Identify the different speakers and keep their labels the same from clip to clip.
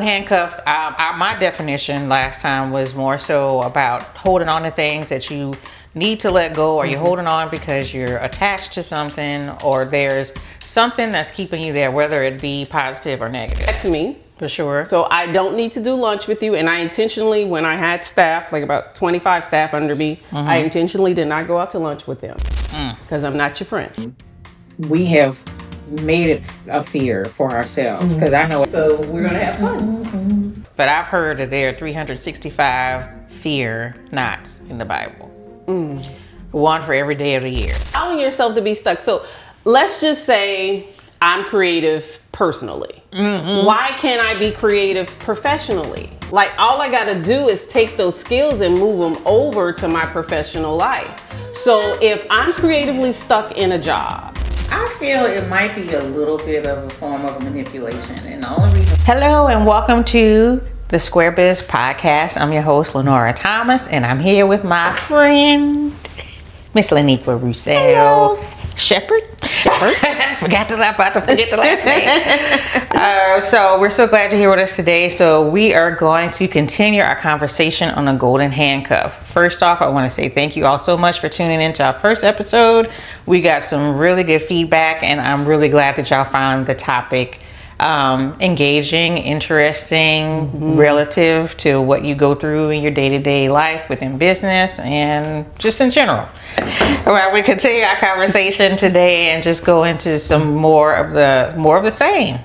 Speaker 1: Handcuff, my definition last time was more so about holding on to things that you need to let go, or you're holding on because you're attached to something, or there's something that's keeping you there, whether it be positive or negative.
Speaker 2: That's me.
Speaker 1: For sure.
Speaker 2: So I don't need to do lunch with you. And I intentionally, when I had staff, like about 25 staff under me, I intentionally did not go out to lunch with them because I'm not your friend.
Speaker 3: We have made it a fear for ourselves because I know.
Speaker 2: So we're going to have fun.
Speaker 1: But I've heard that there are 365 fear nots in the Bible. One for every day of the year.
Speaker 2: Allowing yourself to be stuck. So let's just say I'm creative personally. Why can't I be creative professionally? Like, all I got to do is take those skills and move them over to my professional life. So if I'm creatively stuck in a job,
Speaker 3: I feel it might be a little bit of a form of manipulation, and the only reason.
Speaker 1: Hello and welcome to the Square Biz Podcast. I'm your host, Lenora Thomas, and I'm here with my friend, Miss Laniqua Roussel. Shepherd. Forgot to forget the last name. So we're so glad you're here with us today. So we are going to continue our conversation on the Golden Handcuff. First off, I want to say thank you all so much for tuning into our first episode. We got some really good feedback, and I'm really glad that y'all found the topic engaging, interesting, relative to what you go through in your day-to-day life within business and just in general. Well, we continue our conversation today and just go into some more of the same.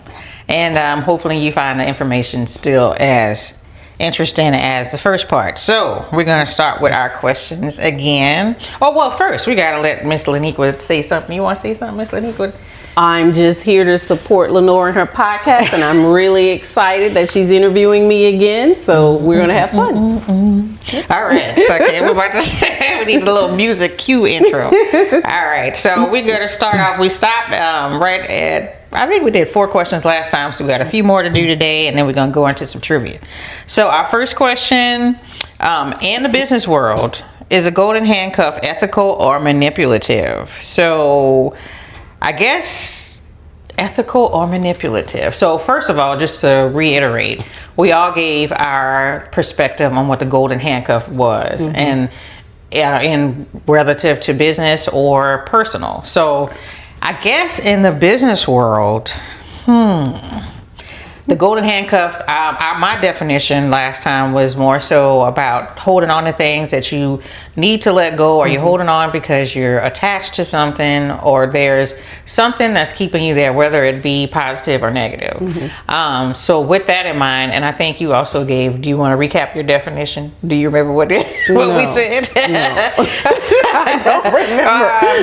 Speaker 1: And hopefully you find the information still as interesting as the first part. So we're going to start with our questions again. Oh, well, first we got to let Miss Laniqua say something. You want to say something, Miss Laniqua?
Speaker 2: I'm just here to support Lenore and her podcast, and I'm really excited that she's interviewing me again. So we're gonna have fun.
Speaker 1: All right. So okay, we're about to say we need a little music cue intro. All right. So we're gonna start off. We stopped right at. I think we did 4 questions last time, so we got a few more to do today, and then we're gonna go into some trivia. So our first question: in the business world, is a golden handcuff ethical or manipulative? So I guess ethical or manipulative. So first of all, just to reiterate, we all gave our perspective on what the golden handcuff was, and in relative to business or personal. So I guess in the business world, the golden handcuff, my definition last time was more so about holding on to things that you need to let go, or you're holding on because you're attached to something, or there's something that's keeping you there, whether it be positive or negative. So with that in mind, and I think you also gave, do you want to recap your definition? Do you remember what we said?
Speaker 2: No. I don't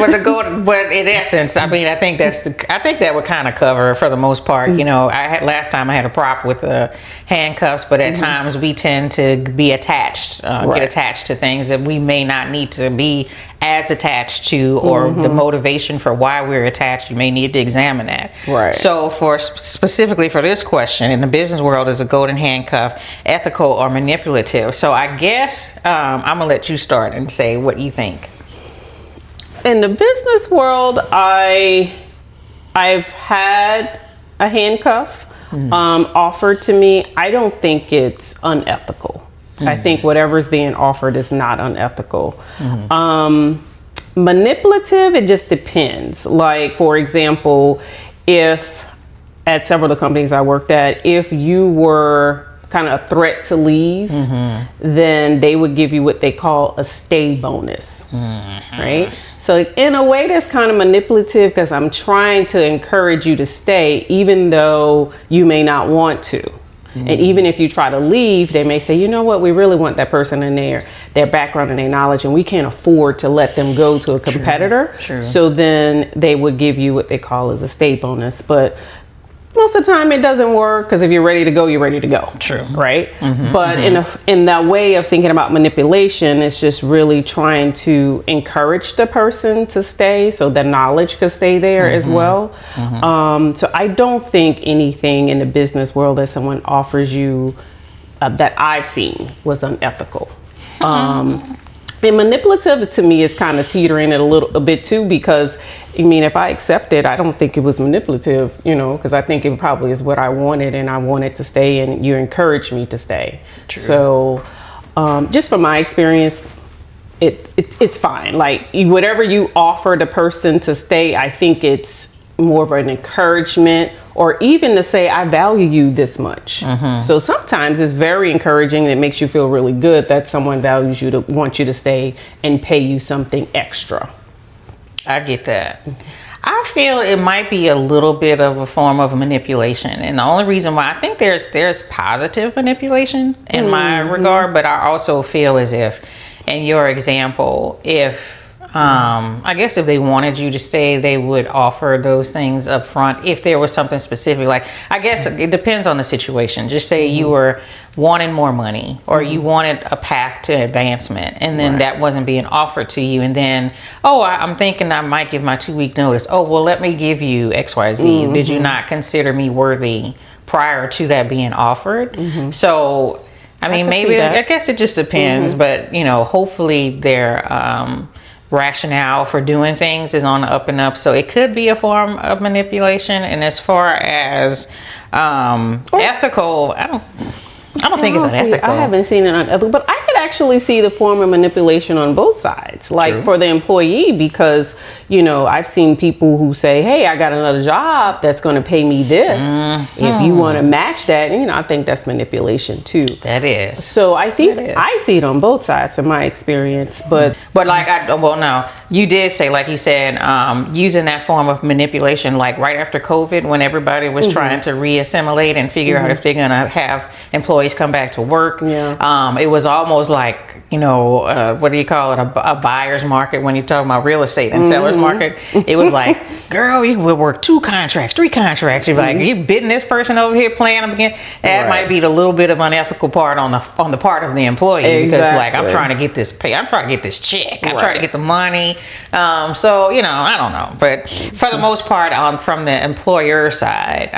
Speaker 2: remember.
Speaker 1: But in essence, I mean, I think that would kind of cover for the most part. You know, last time I had a prop with the handcuffs, but at times we tend to be attached, get attached to things that we may not need to be as attached to, or the motivation for why we're attached. You may need to examine that.
Speaker 2: Right.
Speaker 1: So specifically for this question, in the business world, is a golden handcuff ethical or manipulative? So I guess I'm gonna let you start and say what you think.
Speaker 2: In the business world, I've had a handcuff offered to me. I don't think it's unethical. I think whatever's being offered is not unethical. Manipulative, it just depends. Like, for example, if at several of the companies I worked at, if you were kind of a threat to leave, then they would give you what they call a stay bonus, right? So in a way that's kind of manipulative, because I'm trying to encourage you to stay even though you may not want to. And even if you try to leave, they may say, you know what, we really want that person in there, their background and their knowledge, and we can't afford to let them go to a competitor.
Speaker 1: True.
Speaker 2: So then they would give you what they call as a stay bonus. But most of the time it doesn't work, because if you're ready to go, you're ready to go.
Speaker 1: True.
Speaker 2: Right? But in that way of thinking about manipulation, it's just really trying to encourage the person to stay so the knowledge could stay there as well. So I don't think anything in the business world that someone offers you that I've seen was unethical. And manipulative to me is kind of teetering it a bit too, because I mean, if I accept it, I don't think it was manipulative, because I think it probably is what I wanted, and I wanted to stay, and you encouraged me to stay.
Speaker 1: True.
Speaker 2: So just from my experience, it's fine. Like, whatever you offer the person to stay, I think it's more of an encouragement, or even to say, I value you this much. So sometimes it's very encouraging. It makes you feel really good that someone values you, to want you to stay and pay you something extra.
Speaker 1: I get that. I feel it might be a little bit of a form of manipulation, and the only reason why I think there's positive manipulation in my regard, but I also feel as if, in your example, if I guess if they wanted you to stay, they would offer those things up front. If there was something specific, like, I guess it depends on the situation. Just say you were wanting more money, or you wanted a path to advancement, and then that wasn't being offered to you. And then, I'm thinking I might give my 2-week notice. Oh, well, let me give you XYZ. Did you not consider me worthy prior to that being offered? So, I mean, maybe, I guess it just depends, but, hopefully their rationale for doing things is on the up and up. So it could be a form of manipulation. And as far as ethical, I don't think it's unethical.
Speaker 2: I haven't seen it unethical, but I could actually see the form of manipulation on both sides. Like, for the employee, because, I've seen people who say, hey, I got another job that's going to pay me this. If you want to match that, I think that's manipulation too.
Speaker 1: That is.
Speaker 2: So I think I see it on both sides from my experience. But
Speaker 1: like, no, you did say, like you said, using that form of manipulation, like right after COVID, when everybody was trying to reassimilate and figure out if they're going to have employees come back to work. It was almost like, what do you call it? A buyer's market when you're talking about real estate, and seller's market. It was like, girl, you would work 2 contracts, 3 contracts. You're like, you bidding this person over here, playing them again. That might be the little bit of unethical part on the part of the employee, because like, I'm trying to get this pay, I'm trying to get this check, I'm trying to get the money. So I don't know, but for the most part, from the employer side,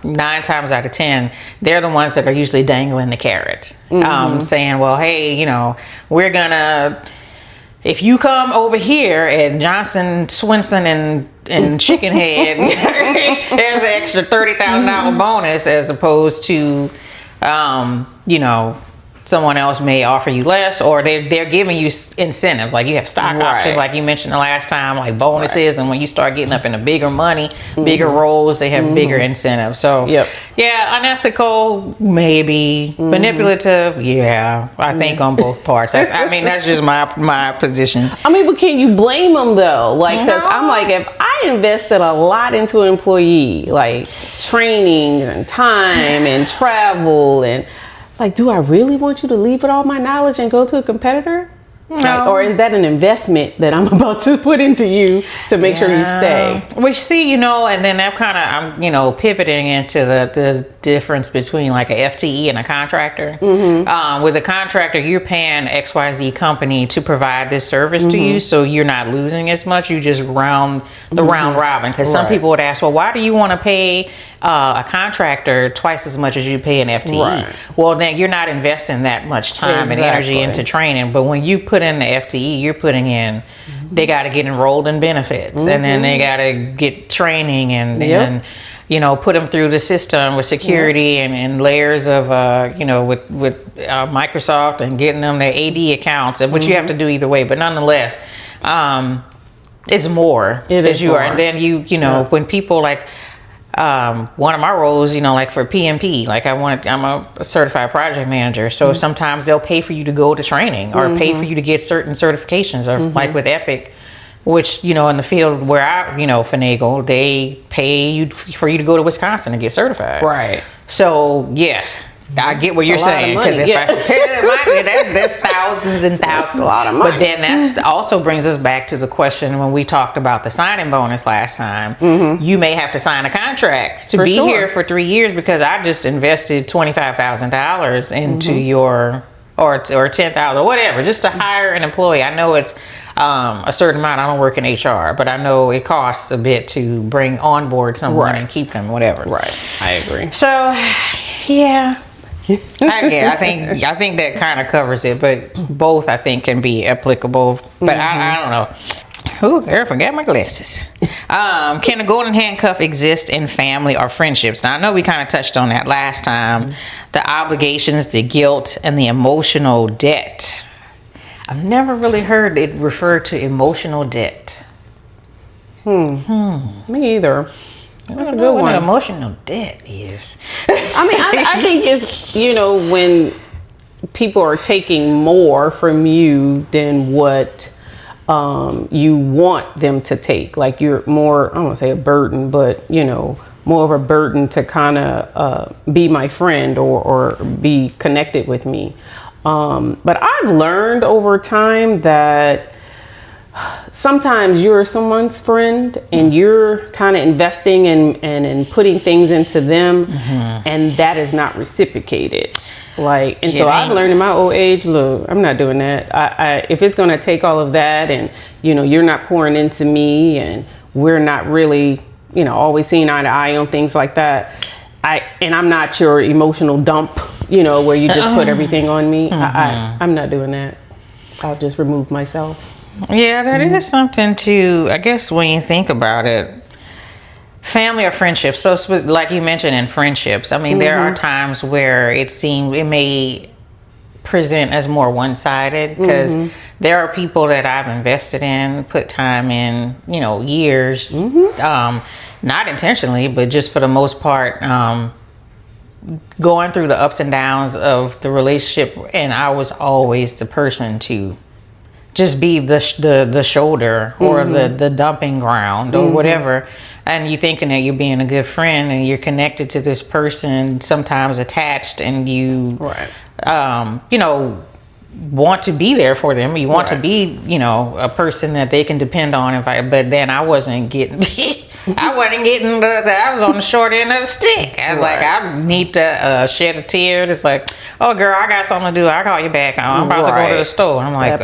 Speaker 1: 9 times out of 10, they're the ones that are usually dangling the carrots, saying, well, hey, we're gonna, if you come over here at Johnson, Swinson, and Chicken Head, there's an extra $30,000 bonus, as opposed to, someone else may offer you less, or they're giving you incentives, like you have stock options, like you mentioned the last time, like bonuses, and when you start getting up into bigger money, bigger roles, they have bigger incentives. So yeah, unethical, maybe. Manipulative, I think on both parts. I mean, that's just my position.
Speaker 2: I mean, but can you blame them though? Like, because I'm like, if I invested a lot into an employee, like training and time and travel, and like, do I really want you to leave with all my knowledge and go to a competitor?
Speaker 1: No.
Speaker 2: Like, or is that an investment that I'm about to put into you to make sure you stay?
Speaker 1: Which, see, and then that kind of, I'm, pivoting into the difference between like a FTE and a contractor. With a contractor, you're paying XYZ company to provide this service to you, so you're not losing as much. You just round robin. Because some people would ask, well, why do you want to pay a contractor twice as much as you pay an FTE? Well, then you're not investing that much time and energy into training. But when you put in the FTE, you're putting in, they got to get enrolled in benefits, and then they got to get training, and then put them through the system with security and layers of with Microsoft, and getting them their AD accounts, which you have to do either way. But nonetheless, it's more.
Speaker 2: It is more.
Speaker 1: And then when people like, one of my roles, like for PMP, like I'm a certified project manager. So sometimes they'll pay for you to go to training, or pay for you to get certain certifications, or like with Epic, which, in the field where I, finagle, they pay you for you to go to Wisconsin and get certified.
Speaker 2: Right.
Speaker 1: So yes, I get what you're saying, because that's thousands and thousands,
Speaker 2: a lot of money.
Speaker 1: But then that also brings us back to the question when we talked about the signing bonus last time. You may have to sign a contract to be here for 3 years, because I just invested $25,000 into your or $10,000 or whatever, just to hire an employee. I know it's a certain amount. I don't work in HR, but I know it costs a bit to bring on board someone and keep them, whatever.
Speaker 2: Right. I agree.
Speaker 1: So yeah. I think that kind of covers it, but both I think can be applicable. But I don't know. Oh, girl, forgot my glasses. Can a golden handcuff exist in family or friendships? Now, I know we kind of touched on that last time. The obligations, the guilt, and the emotional debt. I've never really heard it referred to emotional debt.
Speaker 2: Me either. That's a good
Speaker 1: What
Speaker 2: one.
Speaker 1: emotional debt is.
Speaker 2: I mean, I think it's, when people are taking more from you than what you want them to take. Like you're more, I don't want to say a burden, but, more of a burden to kind of be my friend or be connected with me. But I've learned over time that sometimes you're someone's friend and you're kind of investing and putting things into them, and that is not reciprocated. So I've learned in my old age, look, I'm not doing that. If it's going to take all of that and, you're not pouring into me and we're not really, always seeing eye to eye on things like that. I'm not your emotional dump, where you just put everything on me. I'm not doing that. I'll just remove myself.
Speaker 1: Yeah, that is something to, I guess, when you think about it. Family or friendships. So, like you mentioned in friendships, I mean, there are times where it may present as more one-sided because there are people that I've invested in, put time in, years, not intentionally, but just for the most part, going through the ups and downs of the relationship, and I was always the person to just be the shoulder or the dumping ground or whatever. And you're thinking that you're being a good friend and you're connected to this person, sometimes attached, and you, want to be there for them. You want to be, a person that they can depend on. But then I wasn't getting, I was on the short end of the stick. I was like, I need to shed a tear. It's like, oh girl, I got something to do. I'll call you back. I'm about to go to the store. I'm like,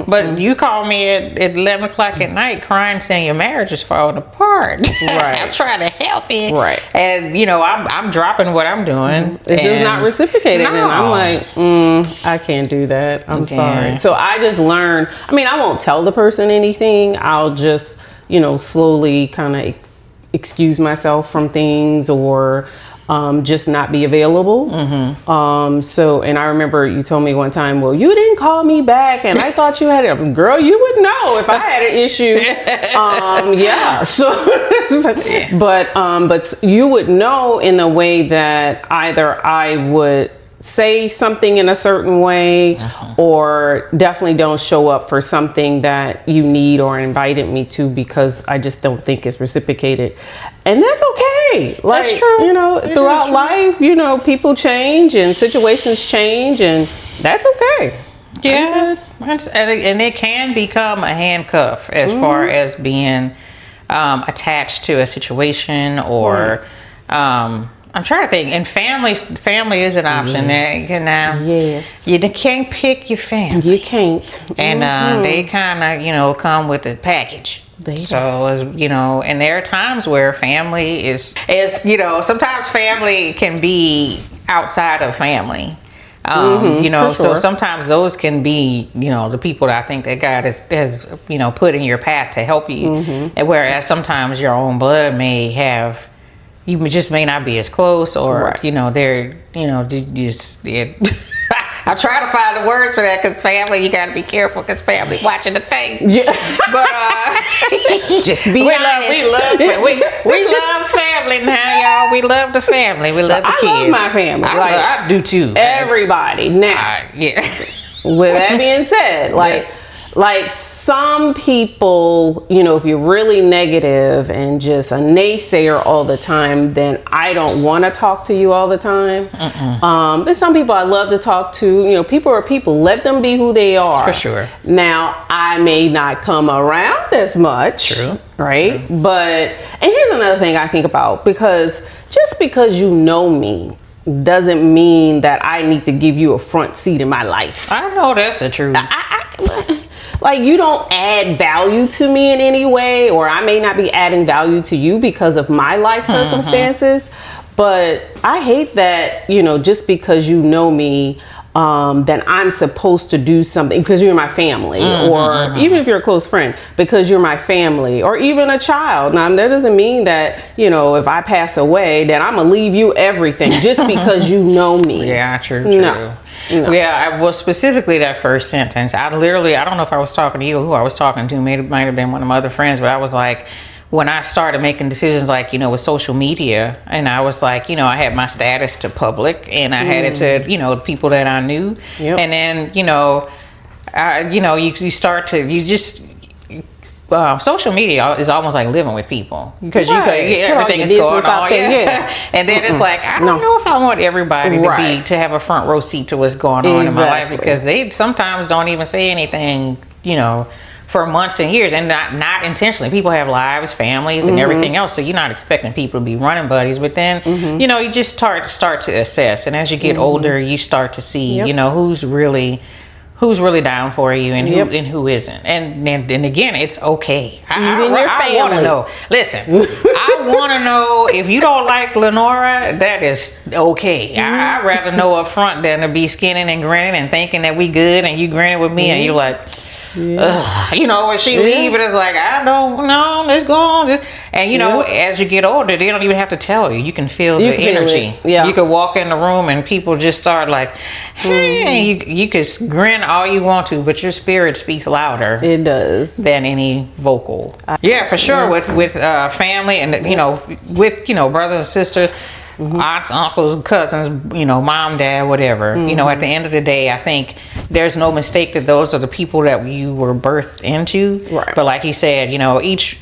Speaker 1: but you call me at 11 o'clock at night crying, saying your marriage is falling apart. I'm trying to help you. And I'm dropping what I'm doing.
Speaker 2: It's just not reciprocated. And I'm like, I can't do that. I'm sorry. So I just learned, I won't tell the person anything. I'll just, slowly kind of excuse myself from things or just not be available. And I remember you told me one time, well, you didn't call me back and I thought you had a girl, you would know if I had an issue. But you would know in the way that either I would say something in a certain way or definitely don't show up for something that you need or invited me to because I just don't think it's reciprocated. And that's okay.
Speaker 1: That's true.
Speaker 2: Throughout life, people change and situations change, and that's okay.
Speaker 1: Yeah. And it can become a handcuff as far as being attached to a situation or I'm trying to think. And family is an option. You can't pick your family.
Speaker 2: You can't.
Speaker 1: And they kind of, come with the package. And there are times where family is sometimes family can be outside of family. So sometimes those can be, the people that I think that God has put in your path to help you. And whereas sometimes your own blood may have, you just may not be as close, or they're just. I try to find the words for that because family, you got to be careful because family watching the thing. Yeah, but
Speaker 2: just be honest.
Speaker 1: We love family now, y'all. We love the family. We love the kids.
Speaker 2: I love my family.
Speaker 1: I do too.
Speaker 2: Everybody now. With that being said, like some people, if you're really negative and just a naysayer all the time, then I don't want to talk to you all the time. There's some people I love to talk to. People are people. Let them be who they are.
Speaker 1: For sure.
Speaker 2: Now, I may not come around as much.
Speaker 1: True.
Speaker 2: Right? But, and here's another thing I think about, because just because you know me doesn't mean that I need to give you a front seat in my life.
Speaker 1: I know that's the truth.
Speaker 2: Like, you don't add value to me in any way, or I may not be adding value to you because of my life circumstances. But I hate that, just because you know me, then I'm supposed to do something because you're my family, or even if you're a close friend, because you're my family, or even a child. Now, that doesn't mean that, if I pass away, that I'm going to leave you everything just because you know me.
Speaker 1: Yeah, true.
Speaker 2: No.
Speaker 1: Yeah, well, specifically that first sentence, I don't know if I was talking to you or who I was talking to. Might have been one of my other friends, but I was like, when I started making decisions, like, with social media, and I was like, I had my status to public, and I had it to, people that I knew.
Speaker 2: Yep.
Speaker 1: And then, you start to, social media is almost like living with people, because everything is going on. And then it's like, I don't know if I want everybody to have a front row seat to what's going on in my life, because they sometimes don't even say anything, for months and years, and not intentionally. People have lives, families, and everything else, so you're not expecting people to be running buddies. But then, you just start to assess, and as you get older, you start to see, who's really down for you, and who isn't. And again, it's okay.
Speaker 2: Even your family.
Speaker 1: I want to know. Listen, I want to know if you don't like Lenora. That is okay. I'd rather know up front than to be skinning and grinning and thinking that we good, and you grinning with me, and you're like. When she leave, and it's like, I don't know, let's go on. And as you get older, they don't even have to tell you. You can feel the energy. You could walk in the room and people just start like, hey, you could grin all you want to, but your spirit speaks louder.
Speaker 2: It does.
Speaker 1: Than any vocal. Yeah, for sure. With family, and with brothers and sisters. Aunts, uncles, cousins, mom, dad, whatever. At the end of the day, I think there's no mistake that those are the people that you were birthed into.
Speaker 2: Right.
Speaker 1: But like you said,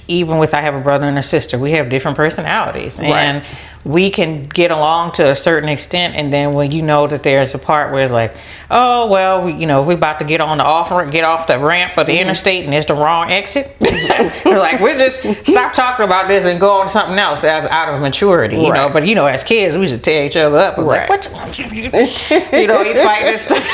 Speaker 1: even with I have a brother and a sister, we have different personalities. And we can get along to a certain extent, and then when that there's a part where it's like, oh well, we're about to get off the ramp of the interstate, and it's the wrong exit. We're like, we just stop talking about this and go on to something else out of maturity, But as kids, we should tear each other up. Like, what you you fight this stuff.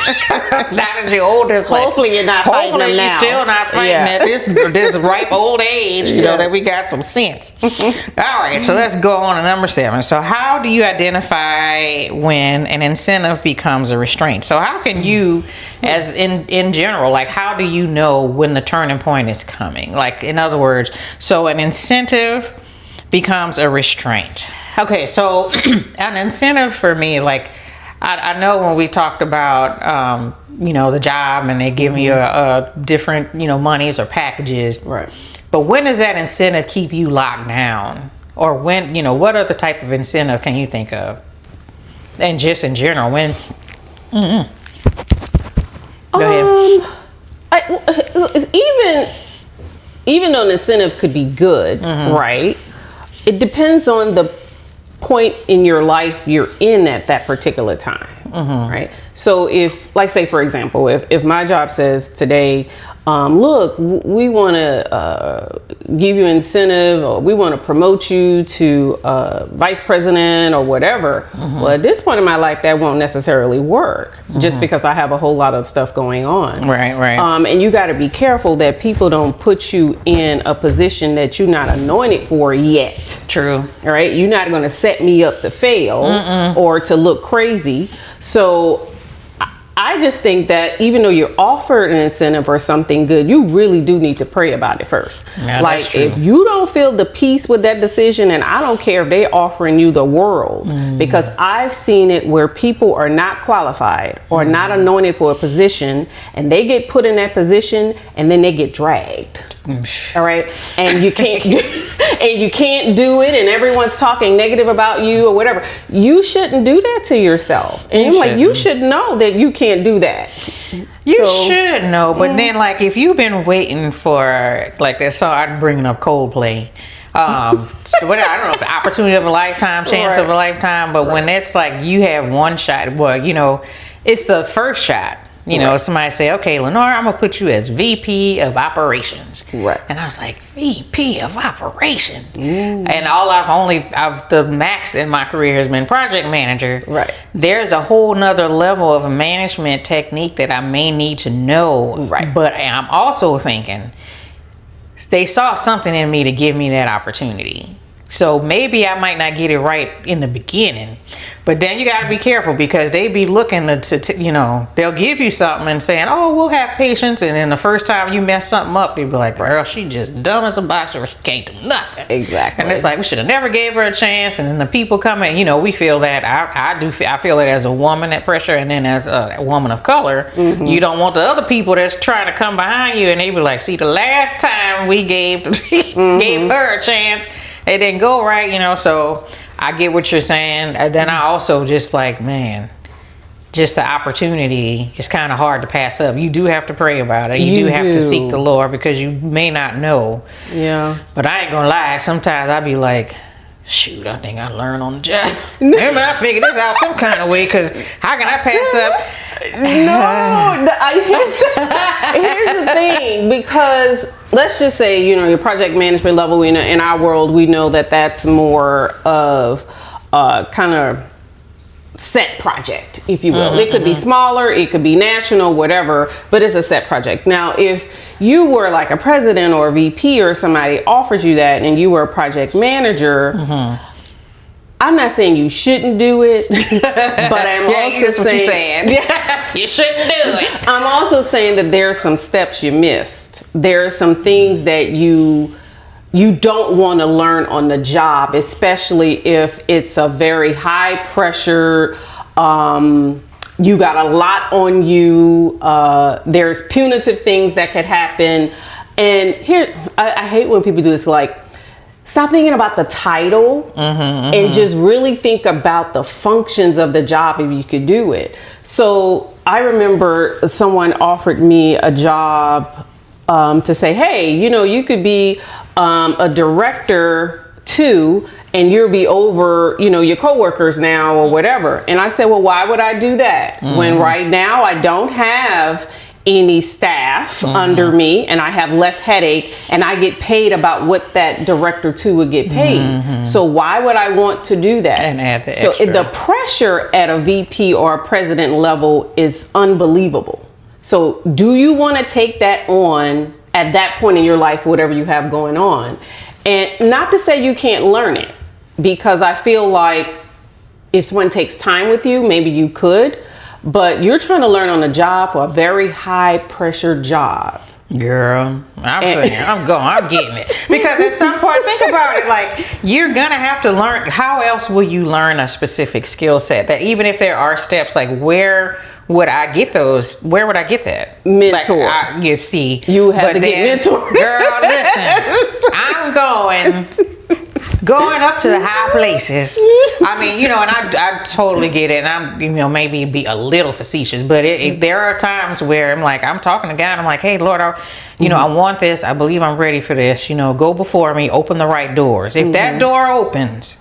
Speaker 1: Now that you're older, it's like,
Speaker 2: hopefully you're not fighting them now.
Speaker 1: You're still not fighting at this ripe old age, that we got some sense. All right, so let's go on to number 7. So how do you identify when an incentive becomes a restraint? So how can you, as in general, like, how do you know when the turning point is coming? Like, in other words, so an incentive becomes a restraint. Okay, so an incentive for me, like, I know when we talked about, the job, and they give you a different, monies or packages.
Speaker 2: Right.
Speaker 1: But when does that incentive keep you locked down? Or when, what other type of incentive can you think of? And just in general, when? Go ahead.
Speaker 2: Even though an incentive could be good, right? It depends on the point in your life you're in at that particular time, right? So if, like, say for example, if my job says today, look, we want to give you incentive, or we want to promote you to vice president or whatever. Well, at this point in my life, that won't necessarily work, just because I have a whole lot of stuff going on.
Speaker 1: Right.
Speaker 2: And you got to be careful that people don't put you in a position that you're not anointed for yet.
Speaker 1: True.
Speaker 2: All right. You're not going to set me up to fail or to look crazy. So I just think that even though you're offered an incentive or something good, you really do need to pray about it first.
Speaker 1: Yeah,
Speaker 2: like, if you don't feel the peace with that decision, and I don't care if they're offering you the world, because I've seen it where people are not qualified or not anointed for a position, and they get put in that position, and then they get dragged. All right, and you can't do it, and everyone's talking negative about you or whatever. You shouldn't do that to yourself. And you should know that you can't do that.
Speaker 1: You should know, but then, like, if you've been waiting for, like, that song, I'm bringing up Coldplay. I don't know, the opportunity of a lifetime, chance of a lifetime, but when it's like you have one shot, well, it's the first shot. Somebody say, okay, Lenora, I'm going to put you as VP of operations.
Speaker 2: Right.
Speaker 1: And I was like, VP of operations? And the max in my career has been project manager.
Speaker 2: Right.
Speaker 1: There's a whole nother level of management technique that I may need to know.
Speaker 2: Right.
Speaker 1: But I'm also thinking, they saw something in me to give me that opportunity. So maybe I might not get it right in the beginning, but then you got to be careful because they be looking to they'll give you something and saying, oh, we'll have patience. And then the first time you mess something up, they'll be like, girl, she just dumb as a boxer. She can't do nothing.
Speaker 2: Exactly.
Speaker 1: And it's like, we should have never gave her a chance. And then the people come in, we feel that. I feel it as a woman, that pressure. And then as a woman of color, you don't want the other people that's trying to come behind you and they be like, see, the last time we gave her a chance, it didn't go right, so I get what you're saying. And then I also just like, man, just the opportunity is kind of hard to pass up. You do have to pray about it. You do have to seek the Lord because you may not know.
Speaker 2: Yeah.
Speaker 1: But I ain't gonna lie, sometimes I be like, shoot, I think I learned on the job. Maybe I figured this out some kind of way, because how can I pass up?
Speaker 2: Here's the thing, because let's just say, your project management level, in our world, we know that that's more of kind of set project, if you will. It could be smaller, it could be national, whatever, but it's a set project. Now, if you were like a president or a VP or somebody offers you that and you were a project manager, I'm not saying you shouldn't do it, but I'm also saying,
Speaker 1: you shouldn't do it.
Speaker 2: I'm also saying that there are some steps you missed. There are some things that you don't want to learn on the job, especially if it's a very high pressure, you got a lot on you. There's punitive things that could happen. And here, I hate when people do this, like, stop thinking about the title and just really think about the functions of the job if you could do it. So I remember someone offered me a job to say, hey, you could be a director too, and you'll be over, your coworkers now or whatever. And I said, well, why would I do that when right now I don't have any staff under me and I have less headache and I get paid about what that director two would get paid. So why would I want to do that?
Speaker 1: And add the
Speaker 2: so
Speaker 1: extra.
Speaker 2: The pressure at a VP or a president level is unbelievable. So do you want to take that on at that point in your life, whatever you have going on? And not to say you can't learn it, because I feel like if someone takes time with you, maybe you could, but you're trying to learn on the job for a very high pressure job.
Speaker 1: Girl, I'm getting it. Because at some point, think about it, like, you're gonna have to learn. How else will you learn a specific skill set? That even if there are steps, like, where would I get those? Where would I get that?
Speaker 2: Mentor.
Speaker 1: Like, you see.
Speaker 2: You have to get mentored.
Speaker 1: Girl, listen, I'm going up to the high places. I mean, and I totally get it. And I'm, maybe be a little facetious, but there are times where I'm like, I'm talking to God and I'm like, hey, Lord, I want this. I believe I'm ready for this. Go before me, open the right doors. If that door opens,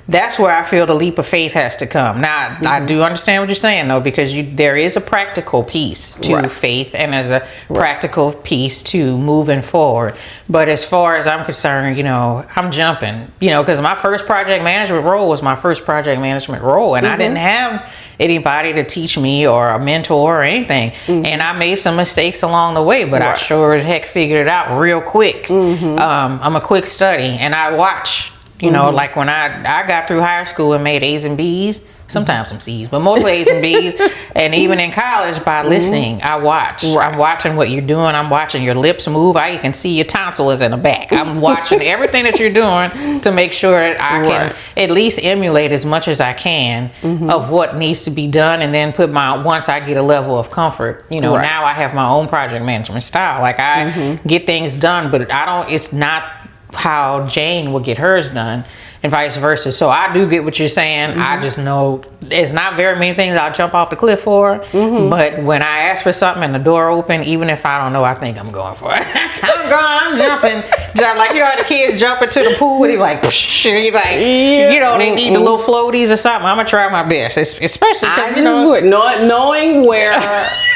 Speaker 1: that's where I feel the leap of faith has to come. Now, I do understand what you're saying, though, because there is a practical piece to faith and there's a practical piece to moving forward. But as far as I'm concerned, I'm jumping, because my first project management role was my first project management role. And I didn't have anybody to teach me or a mentor or anything. And I made some mistakes along the way, but I sure as heck figured it out real quick. I'm a quick study and I watch. Like when I got through high school and made A's and B's, sometimes some C's, but mostly A's and B's. And even in college, by listening, I watch. I'm watching what you're doing. I'm watching your lips move. I can see your tonsil is in the back. I'm watching everything that you're doing to make sure that I can at least emulate as much as I can of what needs to be done. And then once I get a level of comfort, now I have my own project management style. Like I get things done, but it's not how Jane will get hers done and vice versa. So I do get what you're saying. I just know it's not very many things I'll jump off the cliff for, but when I ask for something and the door open, even if I don't know, I think I'm going for it. I'm jumping. Like, how the kids jump into the pool and they need the little floaties or something. I'm gonna try my best, especially because
Speaker 2: knowing where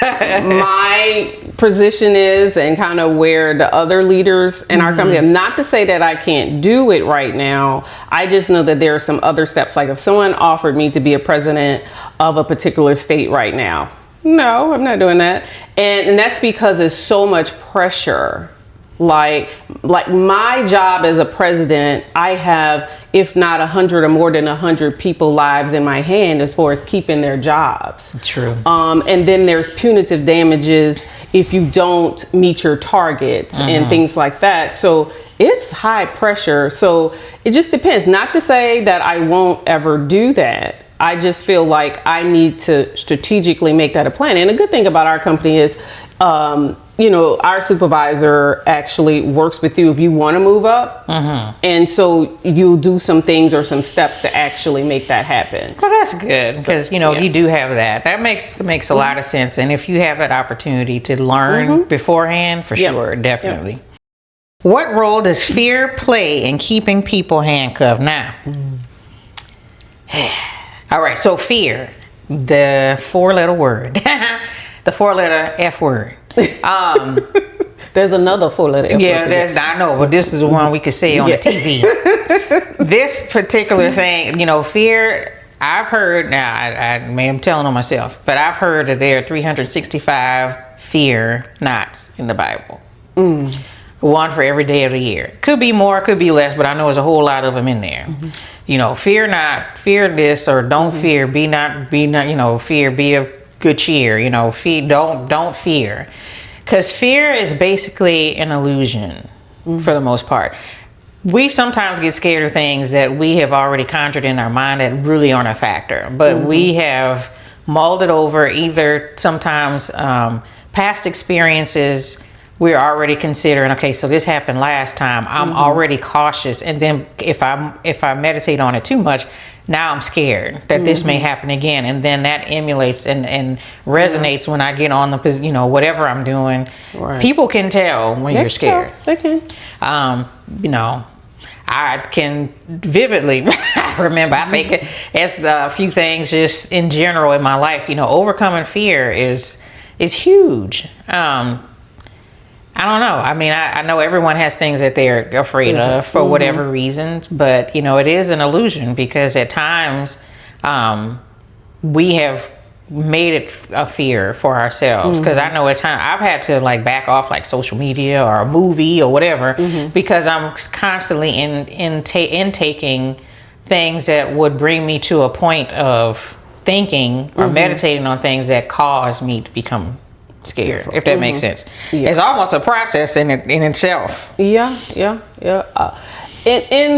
Speaker 2: my position is and kind of where the other leaders in our company, not to say that I can't do it right now. I just know that there are some other steps. Like if someone offered me to be a president of a particular state right now, no, I'm not doing that. And that's because there's so much pressure Like my job as a president, I have, if not 100 or more than 100 people lives in my hand as far as keeping their jobs.
Speaker 1: True.
Speaker 2: And then there's punitive damages if you don't meet your targets and things like that. So it's high pressure. So it just depends. Not to say that I won't ever do that. I just feel like I need to strategically make that a plan. And the good thing about our company is, our supervisor actually works with you if you want to move up. And so you'll do some things or some steps to actually make that happen.
Speaker 1: Well, that's good because, you do have that. That makes a lot of sense. And if you have that opportunity to learn beforehand, for sure, definitely.
Speaker 2: Yep.
Speaker 1: What role does fear play in keeping people handcuffed? Now, all right, so fear, the 4-letter word, the 4-letter F word.
Speaker 2: There's another 4-letter F word.
Speaker 1: Yeah, I know, but this is the one we could say on the TV. This particular thing, fear, I've heard, now I am telling on myself, but I've heard that there are 365 fear nots in the Bible. One for every day of the year. Could be more, could be less, but I know there's a whole lot of them in there. Fear not, fear this, or don't fear, be not, fear, be of good cheer, fear, don't fear. Because fear is basically an illusion for the most part. We sometimes get scared of things that we have already conjured in our mind that really aren't a factor, but we have mulled it over, either sometimes past experiences. We're already considering, okay, so this happened last time. I'm already cautious. And then if I meditate on it too much, now I'm scared that this may happen again. And then that emulates and resonates when I get on the, whatever I'm doing. Right. People can tell when you're scared.
Speaker 2: They can.
Speaker 1: I can vividly remember, I think it's a few things just in general in my life, overcoming fear is huge. I don't know. I mean, I know everyone has things that they're afraid of for whatever reasons, but it is an illusion because at times we have made it a fear for ourselves. Because I know at times I've had to back off social media or a movie or whatever because I'm constantly intaking things that would bring me to a point of thinking or meditating on things that cause me to become scared, if that makes sense. It's almost a process in itself.
Speaker 2: In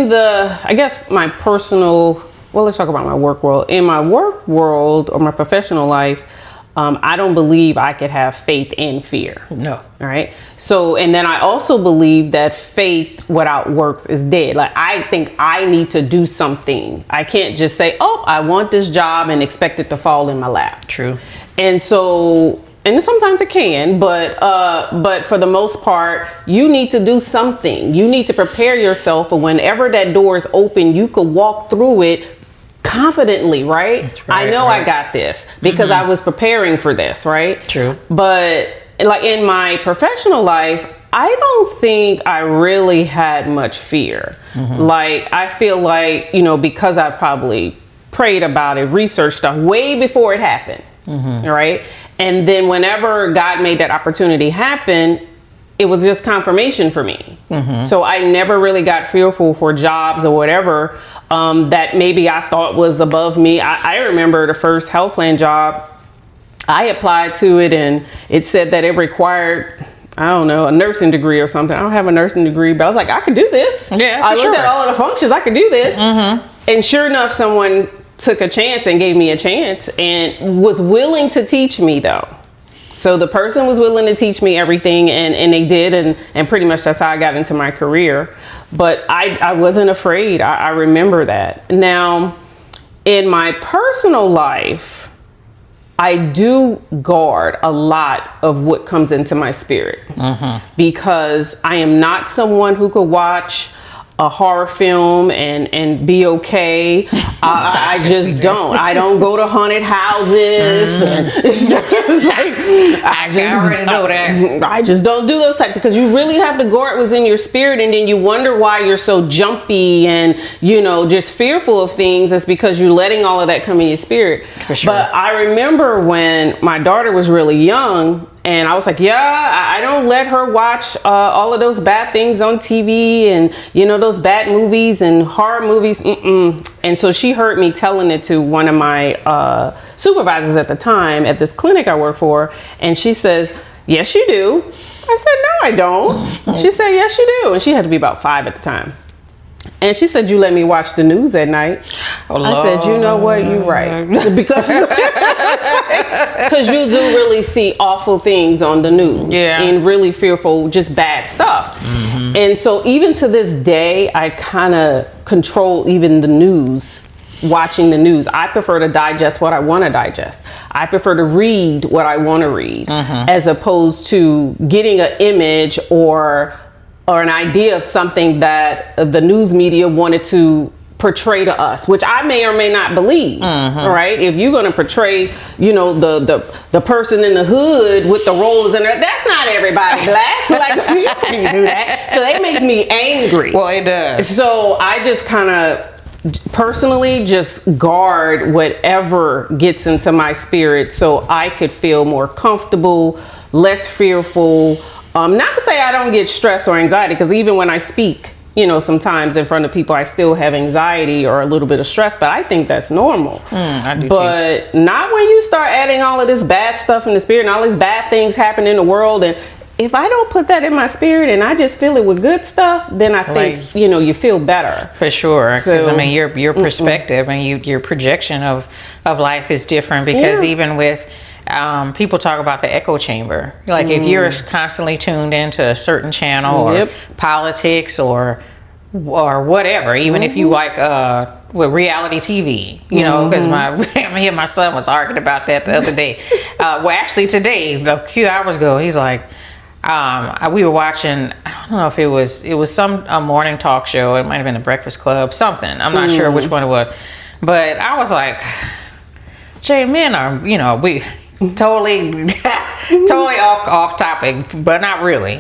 Speaker 2: the, I guess my personal, let's talk about my work world. In my work world or my professional life, I don't believe I could have faith and fear.
Speaker 1: No.
Speaker 2: All right. So, and then I also believe that faith without works is dead. I think I need to do something. I can't just say, oh, I want this job and expect it to fall in my lap.
Speaker 1: True.
Speaker 2: And so, and sometimes it can, but for the most part, you need to do something. You need to prepare yourself for whenever that door is open, you could walk through it confidently, right? I know I got this because I was preparing for this, right?
Speaker 1: True.
Speaker 2: But in my professional life, I don't think I really had much fear. I feel like, because I probably prayed about it, researched stuff way before it happened. Right. And then whenever God made that opportunity happen, it was just confirmation for me. So I never really got fearful for jobs or whatever that maybe I thought was above me. I remember the first health plan job. I applied to it and it said that it required, I don't know, a nursing degree or something. I don't have a nursing degree, but I was like, I could do this.
Speaker 1: Yeah,
Speaker 2: I looked at all of the functions. I could do this. And sure enough, someone took a chance and gave me a chance and was willing to teach me though. So the person was willing to teach me everything and they did. And pretty much that's how I got into my career. But I wasn't afraid. I remember that. Now, in my personal life, I do guard a lot of what comes into my spirit because I am not someone who could watch a horror film and be okay. I just don't. I don't go to haunted houses. And it's
Speaker 1: I already know that.
Speaker 2: I just don't do those types because you really have to guard what's in your spirit, and then you wonder why you're so jumpy and just fearful of things. It's because you're letting all of that come in your spirit.
Speaker 1: For sure.
Speaker 2: But I remember when my daughter was really young And I was like, yeah, I don't let her watch all of those bad things on TV and, those bad movies and horror movies. And so she heard me telling it to one of my supervisors at the time at this clinic I work for. And she says, yes, you do. I said, no, I don't. She said, yes, you do. And she had to be about 5 at the time. And she said, you let me watch the news at night. Oh, I said, you know what? You're right. Because you do really see awful things on the news.
Speaker 1: Yeah.
Speaker 2: And really fearful, just bad stuff. Mm-hmm. And so even to this day, I kind of control even the news, watching the news. I prefer to digest what I want to digest. I prefer to read what I want to read, as opposed to getting an image or an idea of something that the news media wanted to portray to us, which I may or may not believe. Right? If you're going to portray, the person in the hood with the rollers in there, that's not everybody black. Like, you can't do that. So that makes me angry.
Speaker 1: Well, it does.
Speaker 2: So I just kind of personally just guard whatever gets into my spirit so I could feel more comfortable, less fearful. Not to say I don't get stress or anxiety, because even when I speak, sometimes in front of people, I still have anxiety or a little bit of stress, but I think that's normal.
Speaker 1: I do
Speaker 2: but too. Not when you start adding all of this bad stuff in the spirit and all these bad things happen in the world. And if I don't put that in my spirit and I just fill it with good stuff, then I think, you feel better.
Speaker 1: For sure. Because,
Speaker 2: So,
Speaker 1: your perspective and your projection of life is different, because even with people talk about the echo chamber. Like if you're constantly tuned into a certain channel or politics or whatever, even if you like with reality TV, because me and my son was arguing about that the other day. Well, actually today, a few hours ago, he's like, we were watching, I don't know if it was some morning talk show. It might have been the Breakfast Club, something. I'm not sure which one it was. But I was like, Jay, men are, we totally off topic, but not really.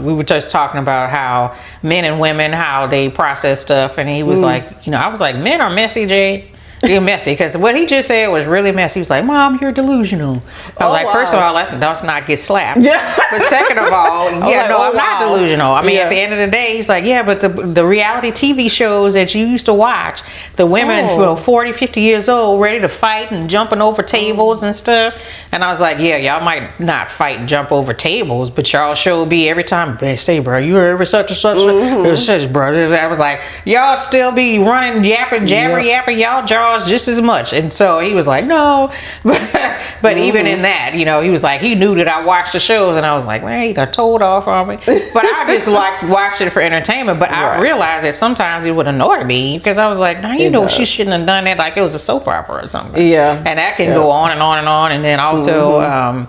Speaker 1: We were just talking about how men and women, how they process stuff, and he was like, I was like, men are messy, Jay. You're messy, because what he just said was really messy. He was like, Mom, you're delusional. I was like, first of all, let's not get slapped. But second of all, I'm not delusional. I mean, at the end of the day, he's like, yeah, but the reality TV shows that you used to watch, the women 40, 50 years old, ready to fight and jumping over tables and stuff. And I was like, yeah, y'all might not fight and jump over tables, but y'all show be every time, they say, bro, you ever such and such, bro. I was like, y'all still be running, yapping, yapping, y'all jaws just as much. And so he was like, no. But even in that, he was like, he knew that I watched the shows, and I was like, man, he got told off on me. But I just watched it for entertainment. But I realized that sometimes it would annoy me, because I was like, now she shouldn't have done that like it was a soap opera or something. Yeah. And that can go on and on and on. And then also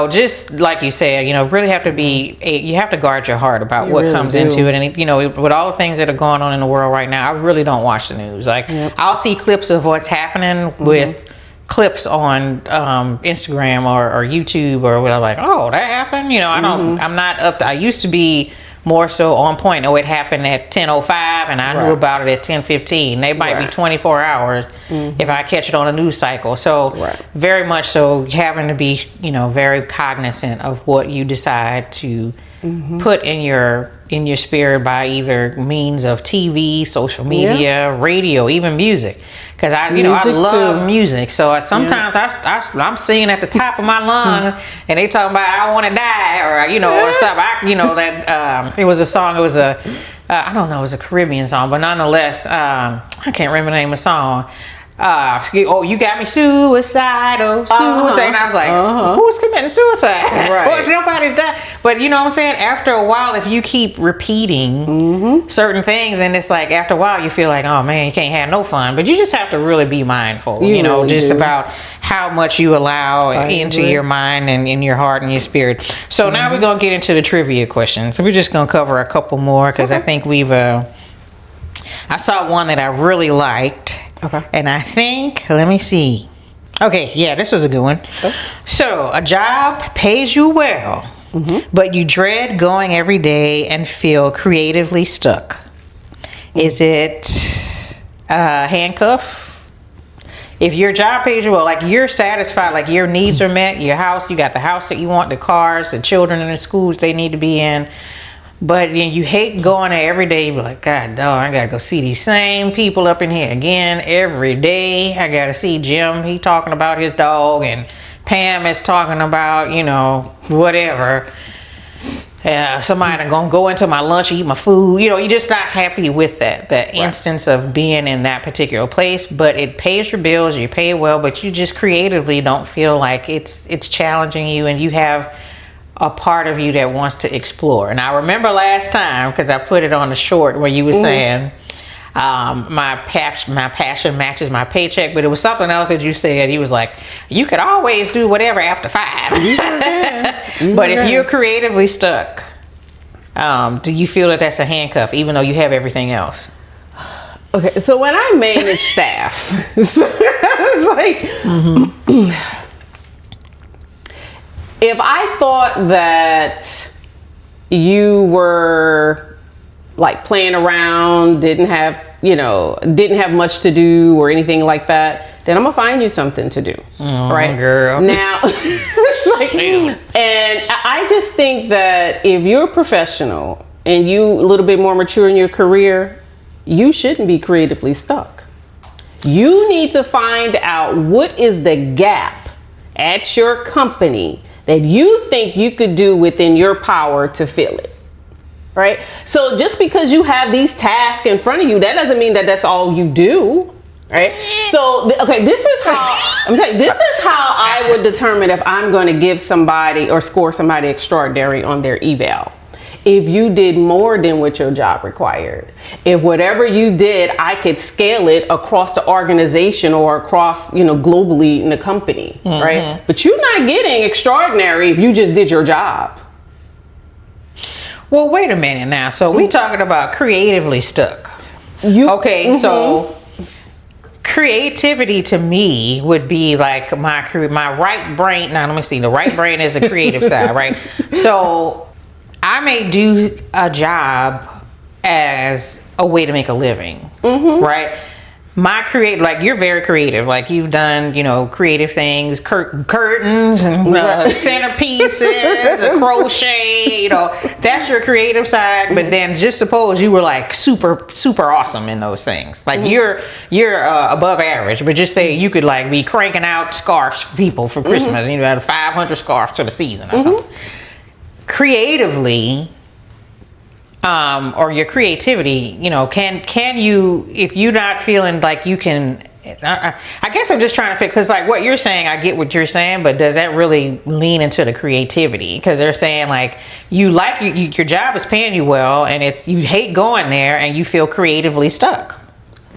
Speaker 1: just like you said, really have to you have to guard your heart about what really comes into it. And, with all the things that are going on in the world right now, I really don't watch the news. Like, I'll see clips of what's happening with clips on Instagram or YouTube or whatever. Like, oh, that happened. I'm not up to, I used to be more so on point. Oh, it happened at 10:05 and I knew about it at 10:15. They might be 24 hours if I catch it on a news cycle. So very much so having to be, very cognizant of what you decide to put in your spirit by either means of TV, social media, radio, even music. Because I love music. So sometimes I'm singing at the top of my lungs, and they talking about I want to die, or or something. It was a song. It was I don't know. It was a Caribbean song, but nonetheless, I can't remember the name of the song. You got me suicidal, suicide. And I was like, who's committing suicide? Well, nobody's died. But you know what I'm saying? After a while, if you keep repeating certain things, and it's like after a while you feel like, oh man, you can't have no fun. But you just have to really be mindful, about how much you allow into your mind and in your heart and your spirit. So now we're gonna get into the trivia questions. So we're just gonna cover a couple more, because I think we've I saw one that I really liked. Okay. And I think, let me see. Okay, yeah, this was a good one. Okay. So, a job pays you well, but you dread going every day and feel creatively stuck. Is it handcuff, if your job pays you well, like you're satisfied, like your needs are met, your house, you got the house that you want, the cars, the children in the schools they need to be in. But then you hate going there every day. You be like, God, dog, I gotta go see these same people up in here again every day. I gotta see Jim. He talking about his dog, and Pam is talking about, you know, whatever. Somebody gonna go into my lunch, eat my food. You know, you're just not happy with that instance of being in that particular place. But it pays your bills, you pay well, but you just creatively don't feel like it's challenging you, and you have a part of you that wants to explore. And I remember last time, because I put it on the short where you were saying my passion matches my paycheck, but it was something else that you said. He was like, you could always do whatever after 5. But if you're creatively stuck, do you feel that that's a handcuff even though you have everything else?
Speaker 2: Okay, so when I manage staff, so it's like if I thought that you were like playing around, didn't have much to do or anything like that, then I'm gonna find you something to do. Right,
Speaker 1: girl.
Speaker 2: Now, and I just think that if you're a professional and you a little bit more mature in your career, you shouldn't be creatively stuck. You need to find out what is the gap at your company that you think you could do within your power to fill it. Right? So just because you have these tasks in front of you, that doesn't mean that that's all you do. Right? So, okay, this is how I would determine if I'm going to give somebody or score somebody extraordinary on their eval. If you did more than what your job required, if whatever you did, I could scale it across the organization or across, globally in the company, right? But you're not getting extraordinary if you just did your job.
Speaker 1: Well, wait a minute now. So we talking about creatively stuck. So creativity to me would be like my right brain. Now let me see. The right brain is the creative side, right? So I may do a job as a way to make a living, right? Like you're very creative. Like you've done, creative things, curtains and centerpieces, crochet. That's your creative side. But then just suppose you were like super, super awesome in those things. Like you're above average. But just say you could like be cranking out scarves for people for Christmas. And you had 500 scarves to the season or something. Creatively, or your creativity, can you, if you're not feeling like you can, I guess I'm just trying to fit, because like what you're saying, I get what you're saying, but does that really lean into the creativity? Because they're saying like your job is paying you well, and you hate going there, and you feel creatively stuck.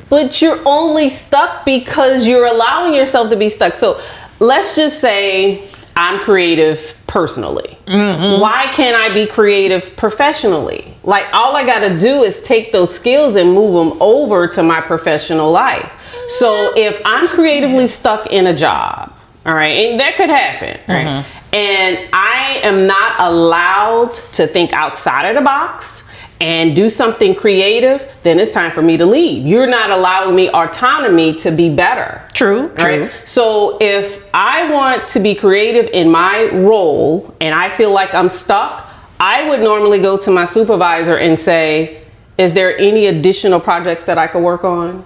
Speaker 2: But you're only stuck because you're allowing yourself to be stuck. So let's just say I'm creative personally. Why can't I be creative professionally? Like all I gotta do is take those skills and move them over to my professional life. So if I'm creatively stuck in a job, all right, and that could happen, right? And I am not allowed to think outside of the box and do something creative, then it's time for me to leave. You're not allowing me autonomy to be better.
Speaker 1: True.
Speaker 2: Right? So if I want to be creative in my role and I feel like I'm stuck, I would normally go to my supervisor and say, is there any additional projects that I could work on?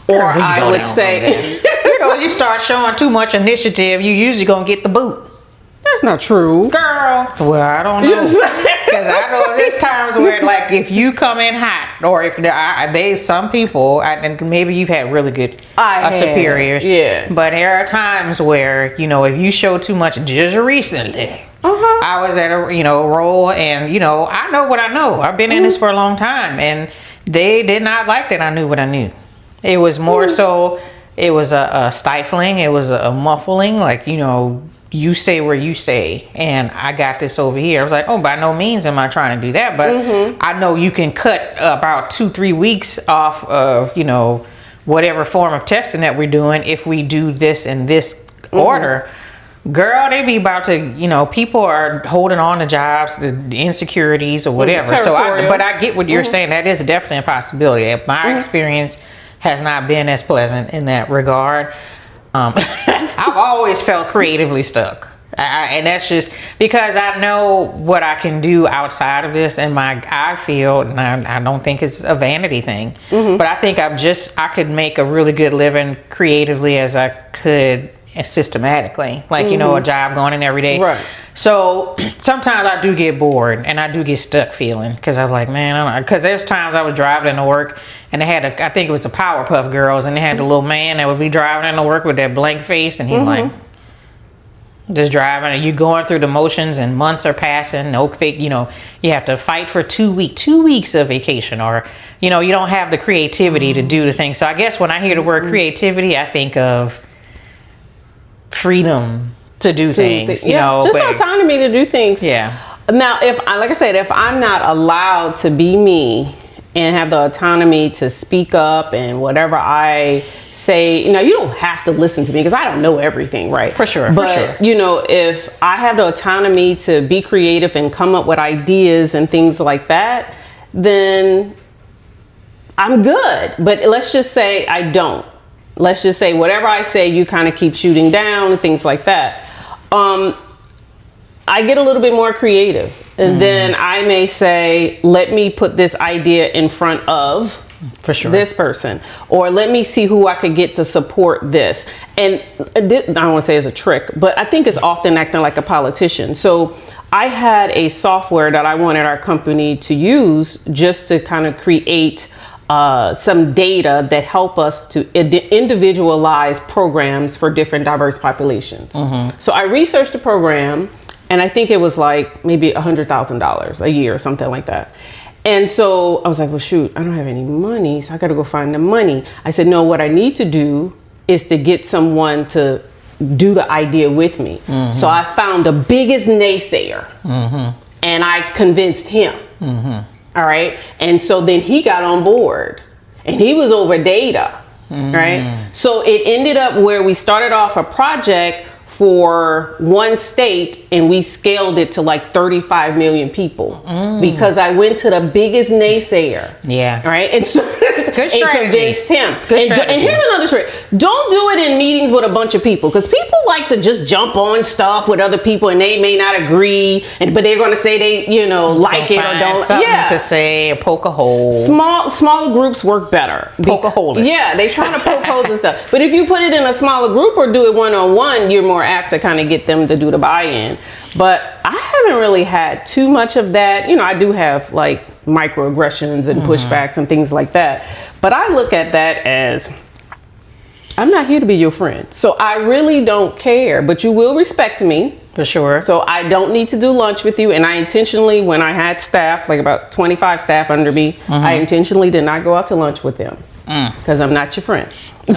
Speaker 2: Or I would say,
Speaker 1: you start showing too much initiative, you usually gonna get the boot.
Speaker 2: That's not true.
Speaker 1: Girl. Well, I don't know. Because I know there's times where, like, if you come in hot, or if some people, and maybe you've had really good superiors. Yeah. But there are times where, if you show too much, just recently, I was at a, role, and, I know what I know. I've been in this for a long time, and they did not like that I knew what I knew. It was more so, it was a stifling, it was a muffling, like, you stay where you stay, and I got this over here. I was like, by no means am I trying to do that, but I know you can cut about 2-3 weeks off of, whatever form of testing that we're doing if we do this in this order. Girl, they be about to, people are holding on to jobs, the insecurities or whatever. So I get what you're saying. That is definitely a possibility. My experience has not been as pleasant in that regard. I've always felt creatively stuck. And that's just because I know what I can do outside of this in my eye field, and I don't think it's a vanity thing. But I think I could make a really good living creatively as I could systematically, like a job going in every day.
Speaker 2: Right.
Speaker 1: So sometimes I do get bored and I do get stuck feeling, because I'm like, man, because there's times I was driving to work and they had I think it was the Powerpuff Girls, and they had the little man that would be driving into work with that blank face, and he's like just driving, and you going through the motions, and months are passing. No fake, you have to fight for 2 weeks of vacation, or you don't have the creativity to do the thing. So I guess when I hear the word creativity, I think of freedom to do things, just
Speaker 2: autonomy to do things.
Speaker 1: Yeah.
Speaker 2: Now, like I said, if I'm not allowed to be me and have the autonomy to speak up and whatever I say, you don't have to listen to me because I don't know everything, right?
Speaker 1: For sure.
Speaker 2: But, if I have the autonomy to be creative and come up with ideas and things like that, then I'm good. But let's just say I don't. Let's just say whatever I say, you kind of keep shooting down and things like that. I get a little bit more creative, and then I may say, let me put this idea in front of
Speaker 1: for sure
Speaker 2: this person, or let me see who I could get to support this. And I don't want to say it's a trick, but I think it's often acting like a politician. So I had a software that I wanted our company to use just to kind of create some data that help us to individualize programs for different diverse populations. So I researched the program, and I think it was like maybe $100,000 a year or something like that. And so I was like, well, shoot, I don't have any money, so I got to go find the money. I said, no, what I need to do is to get someone to do the idea with me. So I found the biggest naysayer, and I convinced him. All right. And so then he got on board, and he was over data. Right. So it ended up where we started off a project for one state, and we scaled it to like 35 million people because I went to the biggest naysayer.
Speaker 1: Yeah.
Speaker 2: Right. And so
Speaker 1: good strategy.
Speaker 2: And convinced him.
Speaker 1: Good strategy.
Speaker 2: And here's another trick. Don't do it in meetings with a bunch of people, because people like to just jump on stuff with other people, and they may not agree, but they're going to say they, like it or don't.
Speaker 1: Something to say, or poke a hole.
Speaker 2: Smaller groups work better.
Speaker 1: Poke a hole.
Speaker 2: Yeah, they trying to poke holes and stuff. But if you put it in a smaller group or do it one-on-one, you're more apt to kind of get them to do the buy-in. But I haven't really had too much of that. I do have like microaggressions and pushbacks and things like that. But I look at that as, I'm not here to be your friend. So I really don't care, but you will respect me.
Speaker 1: For sure.
Speaker 2: So I don't need to do lunch with you. And I intentionally, when I had staff, like about 25 staff under me, I intentionally did not go out to lunch with them because I'm not your friend. No.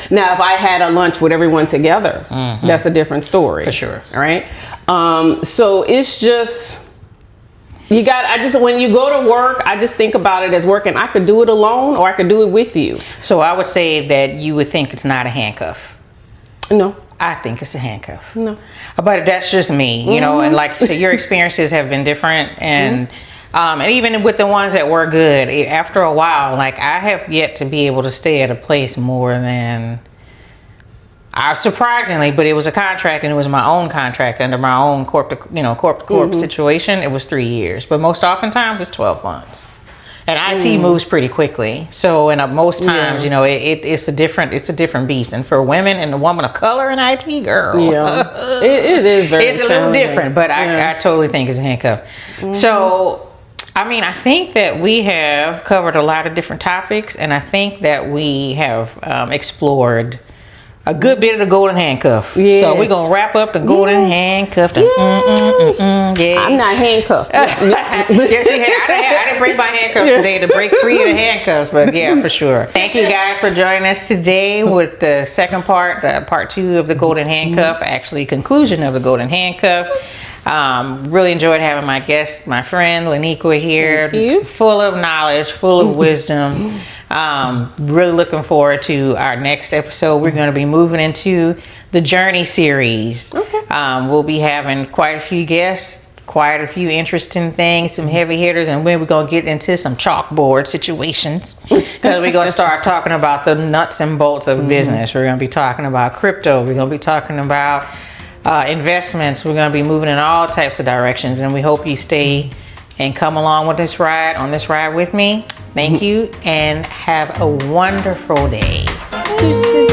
Speaker 2: Now, if I had a lunch with everyone together, that's a different story.
Speaker 1: For sure.
Speaker 2: All right. So it's just, when you go to work, I just think about it as work, and I could do it alone or I could do it with you.
Speaker 1: So I would say that you would think it's not a handcuff.
Speaker 2: No.
Speaker 1: I think it's a handcuff.
Speaker 2: No.
Speaker 1: But that's just me, and like you said, your experiences have been different, and and even with the ones that were good, after a while, like I have yet to be able to stay at a place more than, surprisingly, but it was a contract, and it was my own contract under my own corp situation. It was 3 years, but most oftentimes it's 12 months. And IT moves pretty quickly, so most times, it's a different beast. And for women and a woman of color in IT, girl,
Speaker 2: it is very.
Speaker 1: It's a little different, but I totally think it's a handcuff. So, I think that we have covered a lot of different topics, and I think that we have explored a good bit of the Golden Handcuff. Yes. So we're going to wrap up the Golden Handcuff.
Speaker 2: I'm not handcuffed.
Speaker 1: Yes, you have. I didn't break my handcuffs today to break free of the handcuffs, but yeah, for sure. Thank you guys for joining us today with the second part, part 2 of the Golden Handcuff, actually conclusion of the Golden Handcuff. Really enjoyed having my guest, my friend Laniqua here, full of knowledge, full of wisdom. Really looking forward to our next episode. We're going to be moving into the Journey series. Okay. We'll be having quite a few guests quite a few interesting things, some heavy hitters, and then we're going to get into some chalkboard situations because we're going to start talking about the nuts and bolts of business. We're going to be talking about crypto. We're going to be talking about investments. We're going to be moving in all types of directions, and we hope you stay and come along with this ride, on this ride with me. Thank you, and have a wonderful day. Deuces.